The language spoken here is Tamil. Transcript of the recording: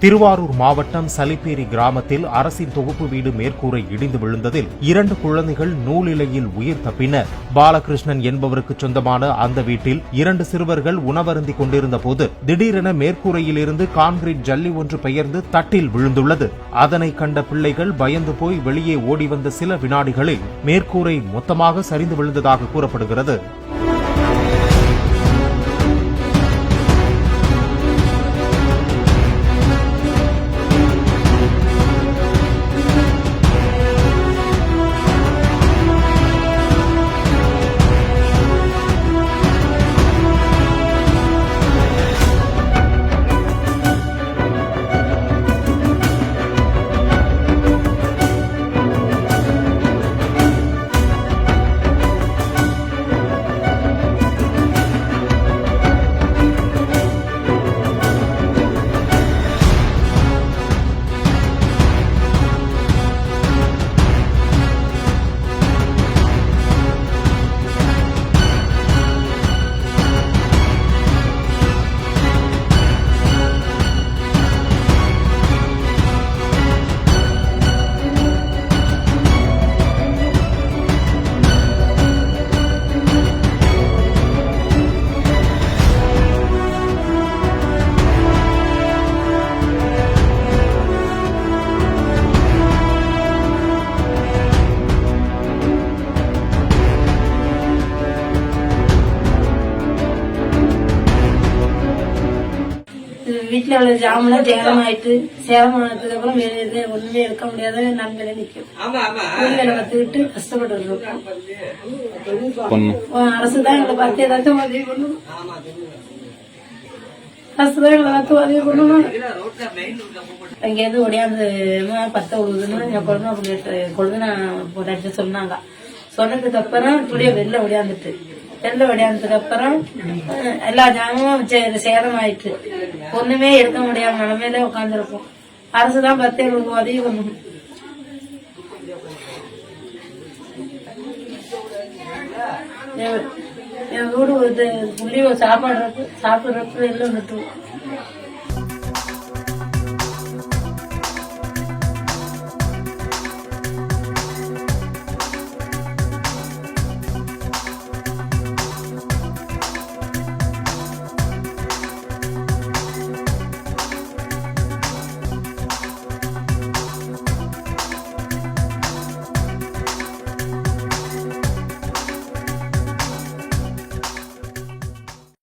திருவாரூர் மாவட்டம் சலிப்பேரி கிராமத்தில் அரசின் தொகுப்பு வீடு மேற்கூரை இடிந்து விழுந்ததில் 2 குழந்தைகள் நூலிலையில் உயிர் தப்பினர். பாலகிருஷ்ணன் என்பவருக்கு சொந்தமான அந்த வீட்டில் 2 சிறுவர்கள் உணவருந்திக் கொண்டிருந்த போது திடீரென மேற்கூரையிலிருந்து கான்கிரீட் ஜல்லி ஒன்று பெயர்ந்து தட்டில் விழுந்துள்ளது. அதனை கண்ட பிள்ளைகள் பயந்து போய் வெளியே ஓடி வந்த சில வினாடிகளில் மேற்கூரை மொத்தமாக சரிந்து விழுந்ததாக கூறப்படுகிறது. வீட்டுல உள்ள ஜாமெல்லாம் சேதமாயிட்டு சேதமானதுக்கு அப்புறம் ஒண்ணுமே எடுக்க முடியாத நன்மையில நிக்கும். கூலிகளை கத்துக்கிட்டு கஷ்டப்பட்டு இருக்கோம். அரசுதான் எங்களை பார்த்து ஏதாச்சும் உதவி பண்ணணும். அரசுதான் எங்களை பார்த்து உதவி பண்ணணும். அங்கேருந்து ஒடியாந்து 10 விழுதுன்னு என் குழந்தை கொழுந்து நான் போட்டு சொன்னாங்க. சொன்னதுக்கு அப்புறம் துடிய வெளில ஒடியாந்துட்டு வெடியானதுக்கு அப்புறம் எல்லா ஜாமும் சேதம் ஆயிட்டு ஒண்ணுமே எடுக்க முடியாம நிலைமையில உட்காந்துருக்கோம். அரசுதான் 10 எங்களுக்கு உதவி பண்ணணும். என் வீடு புள்ளி சாப்பிடுறப்ப எல்லாம் விட்டுருவோம்.